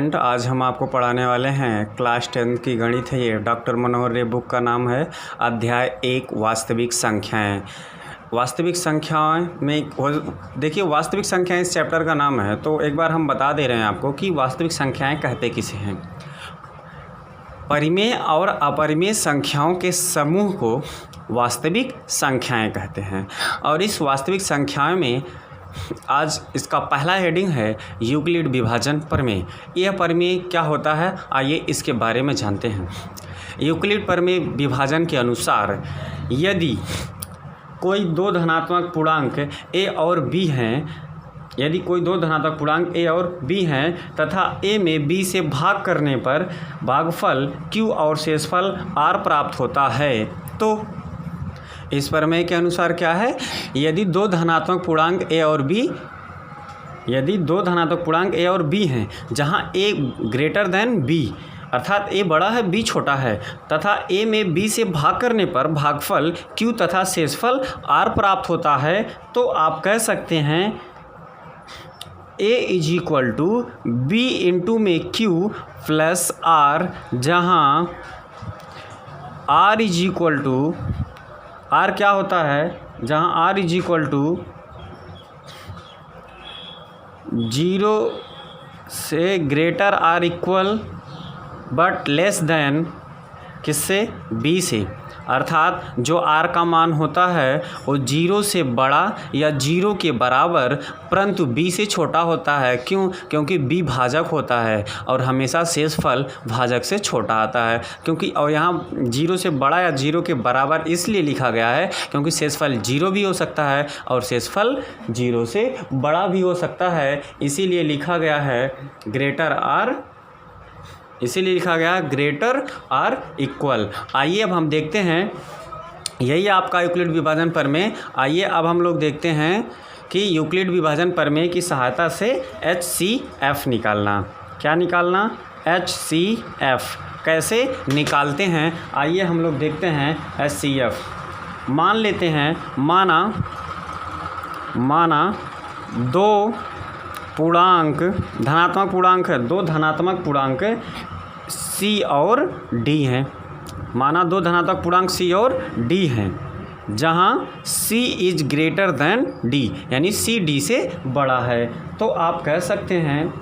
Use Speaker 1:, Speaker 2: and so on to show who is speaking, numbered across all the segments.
Speaker 1: Student, आज हम आपको पढ़ाने वाले हैं क्लास 10 की गणित है। ये डॉक्टर मनोहर रे बुक का नाम है अध्याय 1 वास्तविक संख्याएं। वास्तविक संख्याएं में देखिए, वास्तविक संख्याएं इस चैप्टर का नाम है। तो एक बार हम बता दे रहे हैं आपको कि वास्तविक संख्याएं कहते किसे हैं। परिमेय और अपरिमेय संख्याओं के समूह को वास्तविक संख्याएं कहते हैं। और इस वास्तविक संख्याओं में आज इसका पहला हेडिंग है यूक्लिड विभाजन प्रमेय। यह प्रमेय क्या होता है, आइए इसके बारे में जानते हैं। यूक्लिड प्रमेय विभाजन के अनुसार यदि कोई दो धनात्मक पूर्णांक a और b हैं, यदि कोई दो धनात्मक पूर्णांक a और b हैं तथा a में b से भाग करने पर भागफल q और शेषफल r प्राप्त होता है, तो इस प्रमेय के अनुसार क्या है, यदि दो धनात्मक पूर्णांक a और b हैं जहां a ग्रेटर देन b, अर्थात a बड़ा है b छोटा है, तथा a में b से भाग करने पर भागफल q तथा शेषफल r प्राप्त होता है, तो आप कह सकते हैं a is equal to b into में q प्लस r, जहाँ r is equal to r क्या होता है, जहाँ r इज इक्वल टू 0 से greater or equal but less than किससे, b से, अर्थात जो r का मान होता है वो 0 से बड़ा या 0 के बराबर परंतु b से छोटा होता है। क्यों? क्योंकि b भाजक होता है और हमेशा शेषफल भाजक से छोटा आता है। क्योंकि और यहाँ 0 से बड़ा या 0 के बराबर इसलिए लिखा गया है क्योंकि शेषफल 0 भी हो सकता है और शेषफल 0 से बड़ा भी हो सकता है, इसीलिए लिखा गया है ग्रेटर आर इक्वल। आइए अब हम देखते हैं, यही आपका यूक्लिड विभाजन प्रमेय। आइए अब हम लोग देखते हैं कि यूक्लिड विभाजन प्रमेय की सहायता से HCF निकालना। क्या निकालना? HCF कैसे निकालते हैं, आइए हम लोग देखते हैं। HCF मान लेते हैं, माना दो पूर्णांक धनात्मक पूर्णांक है, दो धनात्मक पूर्णांक C और D हैं। माना दो धनात्मक पूर्णांक C और D हैं जहाँ C is greater than D, यानी C D से बड़ा है। तो आप कह सकते हैं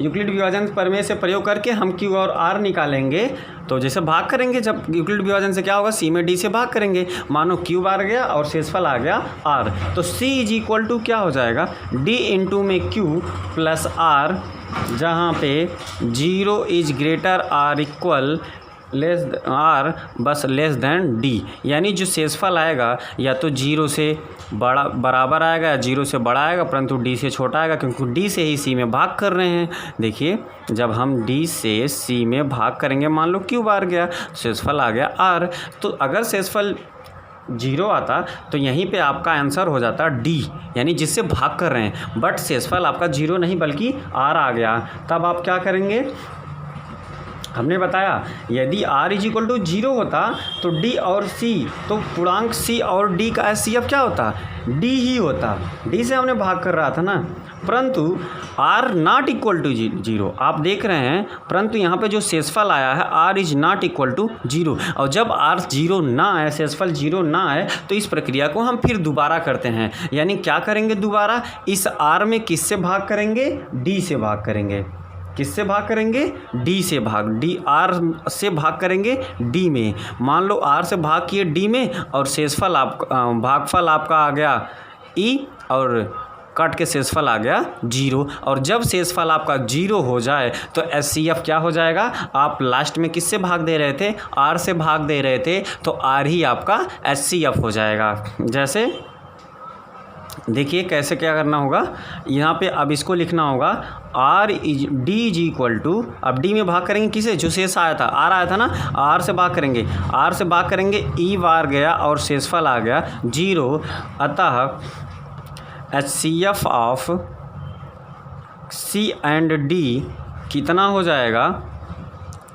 Speaker 1: यूक्लिड विभाजन प्रमेय से प्रयोग करके हम Q और R निकालेंगे। तो जैसे भाग करेंगे, जब यूक्लिड विभाजन से क्या होगा, C में D से भाग करेंगे, मानो Q बार गया और शेषफल आ गया R, तो C इज इक्वल टू क्या हो जाएगा, D इंटू में Q प्लस R, जहाँ पे 0 is greater R equal less R बस लेस देन D, यानी जो शेषफल आएगा या तो 0 से बराबर आएगा या 0 से बड़ा आएगा परंतु D से छोटा आएगा, क्योंकि D से ही C में भाग कर रहे हैं। देखिए, जब हम D से C में भाग करेंगे, मान लो Q बार गया, शेषफल आ गया R, तो अगर शेषफल 0 आता तो यहीं पे आपका आंसर हो जाता D, यानी जिससे भाग कर रहे हैं, बट शेषफल आपका 0 नहीं बल्कि R आ गया। तब आप क्या करेंगे, हमने बताया यदि R इज इक्वल टू 0 होता तो D और C, तो पूर्णांक C और D का HCF क्या होता, D ही होता। D से हमने भाग कर रहा था ना, परंतु R नॉट इक्वल टू 0 आप देख रहे हैं, परंतु यहाँ पे जो शेषफल आया है R is not equal to 0, और जब R 0 ना आए, शेषफल 0 ना आए, तो इस प्रक्रिया को हम फिर दोबारा करते हैं। यानी क्या करेंगे, दोबारा इस R में किससे भाग करेंगे, D से भाग करेंगे। किससे भाग करेंगे, D से भाग, R से भाग करेंगे D में। मान लो R से भाग किए D में और शेषफल भागफल आपका आ गया E और कट के शेषफल आ गया 0, और जब शेषफल आपका 0 हो जाए तो HCF क्या हो जाएगा, आप लास्ट में किससे भाग दे रहे थे, R से भाग दे रहे थे, तो R ही आपका HCF हो जाएगा। जैसे देखिए कैसे क्या करना होगा, यहाँ पे अब इसको लिखना होगा D इज इक्वल टू, अब D में भाग करेंगे किसे, जो शेष आया था, R आया था ना, R से भाग करेंगे, E बार गया और शेषफल आ गया 0, अतः HCF of C and D कितना हो जाएगा,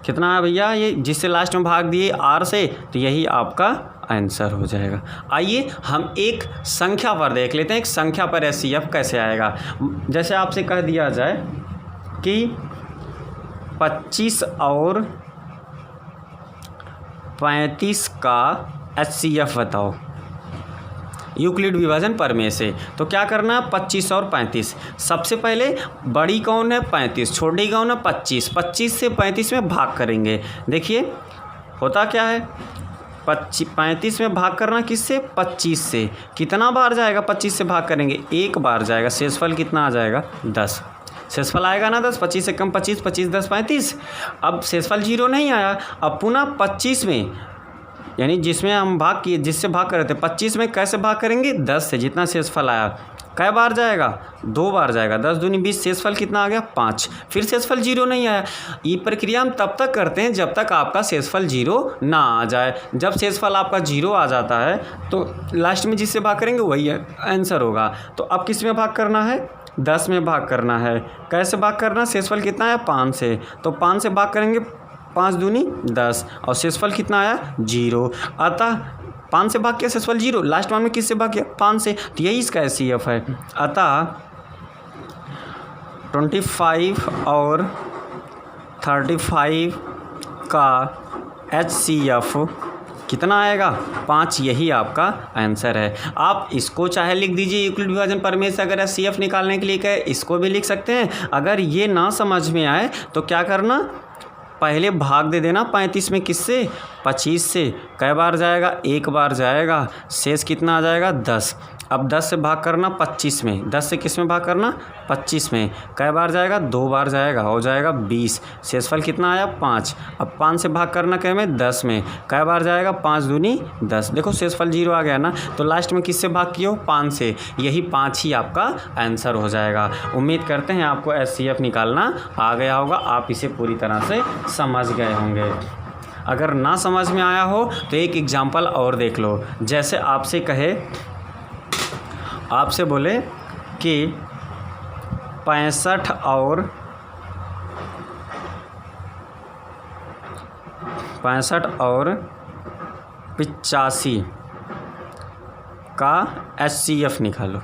Speaker 1: कितना है भैया, ये जिससे लास्ट में भाग दिए R से, तो यही आपका आंसर हो जाएगा। आइए हम एक संख्या पर देख लेते हैं, एक संख्या पर HCF कैसे आएगा। जैसे आपसे कह दिया जाए कि 25 और 35 का HCF बताओ यूक्लिड विभाजन प्रमेय से। तो क्या करना है, 25 और 35। सबसे पहले बड़ी कौन है 35, छोटी कौन है 25। 25 से 35 में भाग करेंगे। देखिए होता क्या है, 35 में भाग करना किससे, 25 से। कितना बार जाएगा, 25 से भाग करेंगे एक बार जाएगा। शेषफल कितना आ जाएगा 10। शेषफल आएगा ना 10, 25 से कम 25, 25 10 35। अब शेषफल 0 नहीं आया। अब पुनः 25 में, यानी जिसमें हम भाग किए, जिससे भाग कर रहे थे 25 में कैसे भाग करेंगे, 10 से। जितना शेषफल आया कै बार जाएगा, 2 बार जाएगा। 10 दूनी 20, शेषफल कितना आ गया 5। फिर शेषफल 0 नहीं आया। ये प्रक्रिया हम तब तक करते हैं जब तक आपका शेषफल 0 ना आ जाए। जब शेषफल आपका 0 आ जाता है तो लास्ट में जिससे भाग करेंगे वही आंसर होगा। तो अब किस में भाग करना है, 10 में भाग करना है। कैसे भाग करना, शेषफल कितना आया 5 से, तो 5 से भाग करेंगे, 5 दूनी 10 और शेषफल कितना आया 0। अतः 5 से भाग किया, शेषफल 0। लास्ट मान में किससे भाग किया, 5 से। तो यही इसका HCF है। अतः 25 और 35 का HCF कितना आएगा 5। यही आपका आंसर है। आप इसको चाहे लिख दीजिए यूक्लिड विभाजन प्रमेय से, अगर HCF निकालने के लिए कहे इसको भी लिख सकते हैं। अगर ये ना समझ में आए तो क्या करना, पहले भाग दे देना 35 में किससे, 25 से। कै बार जाएगा, एक बार जाएगा। शेष कितना आ जाएगा 10। अब 10 से भाग करना 25 में, 10 से किस में भाग करना 25 में। कै बार जाएगा, 2 बार जाएगा, हो जाएगा 20। शेषफल कितना आया 5। अब 5 से भाग करना कै में 10 में। कै बार जाएगा, 5 दूनी 10। देखो शेषफल 0 आ गया ना, तो लास्ट में किससे भाग किए हो 5 से। यही 5 ही आपका आंसर हो जाएगा। उम्मीद करते हैं आपको HCF निकालना आ गया होगा, आप इसे पूरी तरह से समझ गए होंगे। अगर ना समझ में आया हो तो एक एग्जाम्पल और देख लो। जैसे आपसे कहे, आपसे बोले कि 65 और 85 का HCF निकालो।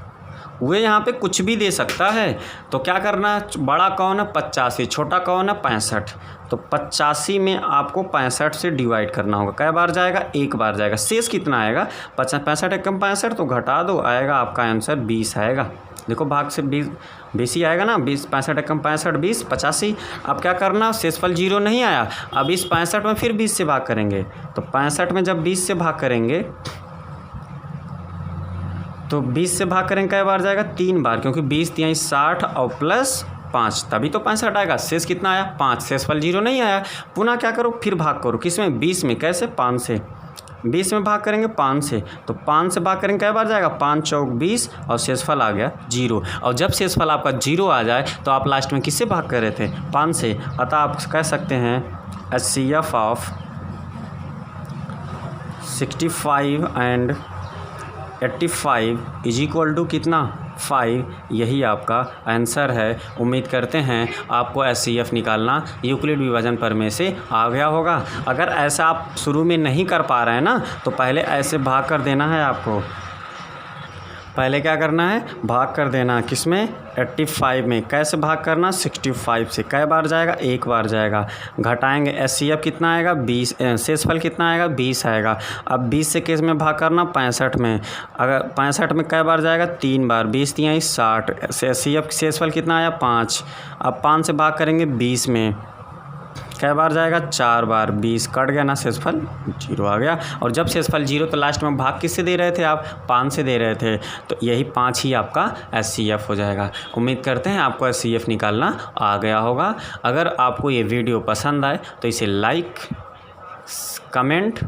Speaker 1: वे यहाँ पे कुछ भी दे सकता है। तो क्या करना है, बड़ा कौन है 85, छोटा कौन है 65। तो 85 में आपको 65 से डिवाइड करना होगा। कै बार जाएगा, एक बार जाएगा। शेष कितना आएगा 65 एकम 65, तो घटा दो, आएगा आपका आंसर 20 आएगा। देखो भाग से 20 ही आएगा ना, 20 65 एकम 65 20 85। अब क्या करना, शेषफल 0 नहीं आया। अब इस 65 में फिर 20 से भाग करेंगे। तो 65 में जब 20 से भाग करेंगे तो 20 से भाग करेंगे कै बार जाएगा, 3 बार, क्योंकि 20 3 60 और प्लस 5 तभी तो 65 आएगा। शेष कितना आया 5। शेषफल 0 नहीं आया। पुनः क्या करो, फिर भाग करो किस में 20 में। कैसे 5 से, 20 में भाग करेंगे 5 से। तो 5 से भाग करेंगे कै बार जाएगा, 5 चौक 20 और शेषफल आ गया 0। और जब शेषफल आपका 0 आ जाए तो आप लास्ट में किससे भाग कर रहे थे 5 से। अतः आप कह सकते हैं HCF of 65 and 85 is equal to कितना 5। यही आपका आंसर है। उम्मीद करते हैं आपको HCF निकालना यूक्लिड विभाजन प्रमेय से आ गया होगा। अगर ऐसा आप शुरू में नहीं कर पा रहे हैं ना, तो पहले ऐसे भाग कर देना है आपको। पहले क्या करना है, भाग कर देना किस में 85 में। कैसे भाग करना 65 से। कै बार जाएगा, एक बार जाएगा। घटाएंगे, HCF कितना आएगा 20। शेषफल कितना आएगा 20 आएगा। अब 20 से किस में भाग करना 65 में। अगर 65 में कै बार जाएगा, 3 बार। 20 3 60। HCF शेषफल कितना आया 5। अब 5 से भाग करेंगे 20 में। कै बार जाएगा, 4 बार। 20 कट गया ना, शेषफल 0 आ गया। और जब शेषफल 0 तो लास्ट में भाग किससे दे रहे थे आप 5 से दे रहे थे। तो यही 5 ही आपका HCF हो जाएगा। उम्मीद करते हैं आपको HCF निकालना आ गया होगा। अगर आपको ये वीडियो पसंद आए तो इसे लाइक, कमेंट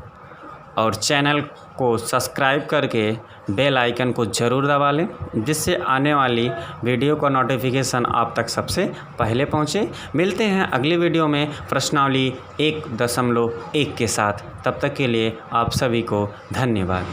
Speaker 1: और चैनल को सब्सक्राइब करके बेल आइकन को ज़रूर दबा लें, जिससे आने वाली वीडियो का नोटिफिकेशन आप तक सबसे पहले पहुंचे। मिलते हैं अगली वीडियो में प्रश्नावली 1.1 के साथ। तब तक के लिए आप सभी को धन्यवाद।